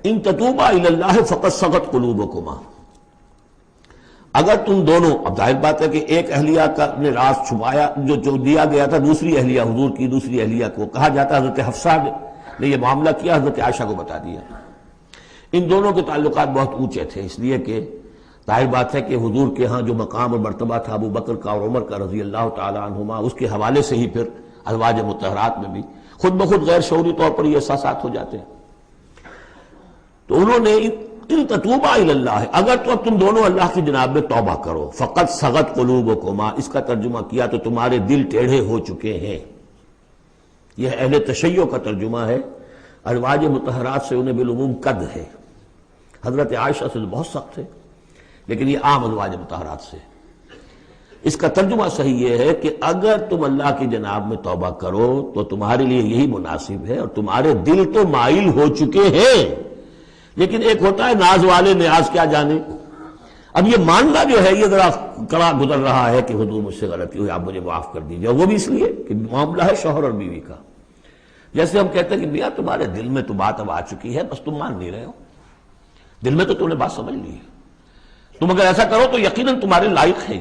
ان تتوبا الی اللہ فقد صغت قلوبکما، اگر تم دونوں، اب ظاہر بات ہے کہ ایک اہلیہ کا نے راز چھپایا جو دیا گیا تھا دوسری اہلیہ، حضور کی دوسری اہلیہ کو کہا جاتا ہے حضرت حفصہ نے یہ معاملہ کیا، حضرت عائشہ کو بتا دیا۔ ان دونوں کے تعلقات بہت اونچے تھے، اس لیے کہ ظاہر بات ہے کہ حضور کے ہاں جو مقام اور مرتبہ تھا ابو بکر کا اور عمر کا رضی اللہ تعالی عنہما، اس کے حوالے سے ہی پھر ازواج مطہرات میں بھی خود بخود غیر شعوری طور پر یہ احساسات ہو جاتے ہیں۔ تو انہوں نے ان تتوبا الی اللہ، اگر تو اب تم دونوں اللہ کی جناب میں توبہ کرو، فقط صغت قلوبکما، اس کا ترجمہ کیا تو تمہارے دل ٹیڑھے ہو چکے ہیں۔ یہ اہل تشیع کا ترجمہ ہے، ازواج مطہرات سے انہیں بالعموم قد ہے، حضرت عائشہ سے بہت سخت ہے، لیکن یہ عام ازواج مطہرات سے۔ اس کا ترجمہ صحیح یہ ہے کہ اگر تم اللہ کی جناب میں توبہ کرو تو تمہارے لیے یہی مناسب ہے، اور تمہارے دل تو مائل ہو چکے ہیں، لیکن ایک ہوتا ہے ناز والے نیاز کیا جانے۔ اب یہ ماننا جو ہے یہ ذرا کڑا گزر رہا ہے کہ حضور مجھ سے غلطی ہوئی، آپ مجھے معاف کر دیجیے، وہ بھی اس لیے کہ معاملہ ہے شوہر اور بیوی کا۔ جیسے ہم کہتے ہیں کہ میاں تمہارے دل میں تو بات اب آ چکی ہے، بس تم مان نہیں رہے ہو، دل میں تو تم نے بات سمجھ لی ہے، تم اگر ایسا کرو تو یقیناً تمہارے لائق ہے،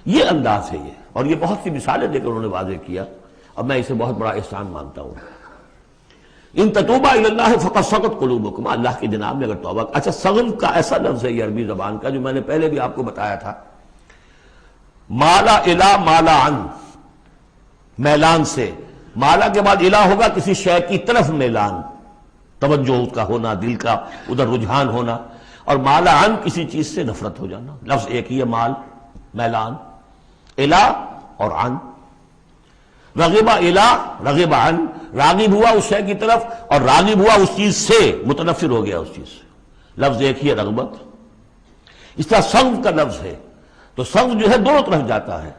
یہ انداز ہے یہ۔ اور یہ بہت سی مثالیں دے کر انہوں نے واضح کیا، اب میں اسے بہت بڑا احسان مانتا ہوں۔ ان تتوبا الی اللہ فقد صغت قلوبکما، اللہ کی جناب میں اگر توبہ، اچھا صغب کا ایسا لفظ ہے یہ عربی زبان کا جو میں نے پہلے بھی آپ کو بتایا تھا، مالا الی مالا عن، میلان سے، مالا کے بعد الی ہوگا کسی شے کی طرف میلان، توجہ اس کا ہونا، دل کا ادھر رجحان ہونا، اور مالا عن کسی چیز سے نفرت ہو جانا، لفظ ایک ہی ہے، مال میلان، الی اور عن، رغب الی رغب عن، راغب ہوا اس شے کی طرف اور راغب ہوا اس چیز سے، متنفر ہو گیا اس چیز سے، لفظ ایک ہی ہے رغبت۔ اس طرح صغب کا لفظ ہے، تو صغب جو ہے دونوں طرف جاتا ہے،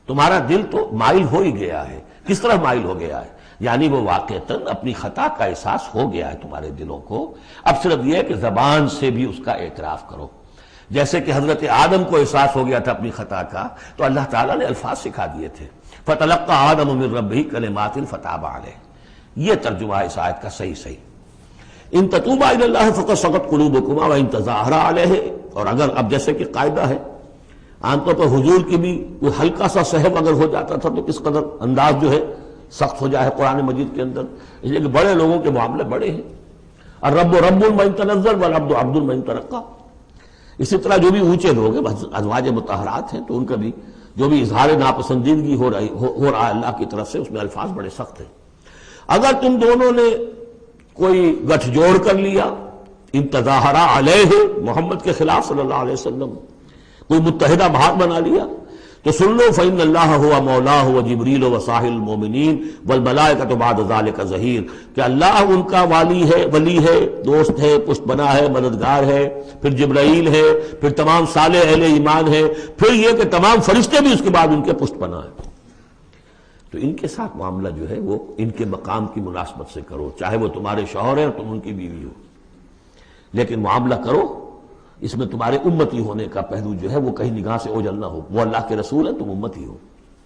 تمہارا دل تو مائل ہو ہی گیا ہے، کس طرح مائل ہو گیا ہے، یعنی وہ واقعتاً اپنی خطا کا احساس ہو گیا ہے تمہارے دلوں کو، اب صرف یہ ہے کہ زبان سے بھی اس کا اعتراف کرو۔ جیسے کہ حضرت آدم کو احساس ہو گیا تھا اپنی خطا کا، تو اللہ تعالیٰ نے الفاظ سکھا دیے تھے، فَتَلَقَّى آدَمُ مِن رَبِّهِ كَلِمَاتٍ فَتَابَ عَلَيْهِ، یہ ترجمہ ہے اس آیت کا صحیح۔ ان تتوبا الی اللہ فقد صغت قلوبکما وان تظاہرا علیہ، اور اگر اب جیسے کہ قاعدہ ہے عام طور پر حضور کی بھی کوئی ہلکا سا سہو اگر ہو جاتا تھا تو کس قدر انداز جو ہے سخت ہو جائے قرآن مجید کے اندر، اس لیے کہ بڑے لوگوں کے معاملے بڑے ہیں، الرب رب من تنزل والعبد عبد من ترقى۔ اسی طرح جو بھی اونچے لوگ ہیں ازواج مطہرات ہیں تو ان کا بھی جو بھی اظہار ناپسندیدگی ہو رہا ہے اللہ کی طرف سے، اس میں الفاظ بڑے سخت ہیں۔ اگر تم دونوں نے کوئی گٹھ جوڑ کر لیا، ان تظاہرا علیہ، محمد کے خلاف صلی اللہ علیہ وسلم، کوئی متحدہ بھاگ بنا لیا، تو سن لو فإن اللہ هو مولاه وجبریل وصالح المؤمنین والملائکۃ بعد ذلک ظہیر، کہ اللہ ان کا ولی ہے، دوست ہے، پشت بنا ہے، مددگار ہے، پھر جبرائیل ہے، پھر تمام صالح اہل ایمان ہے، پھر یہ کہ تمام فرشتے بھی اس کے بعد ان کے پشت بنا ہے۔ تو ان کے ساتھ معاملہ جو ہے وہ ان کے مقام کی مناسبت سے کرو، چاہے وہ تمہارے شوہر ہیں اور تم ان کی بیوی ہو، لیکن معاملہ کرو اس میں تمہارے امتی ہونے کا پہلو جو ہے وہ کہیں نگاہ سے اوجھل نہ ہو، وہ اللہ کے رسول ہیں، تم امتی ہو۔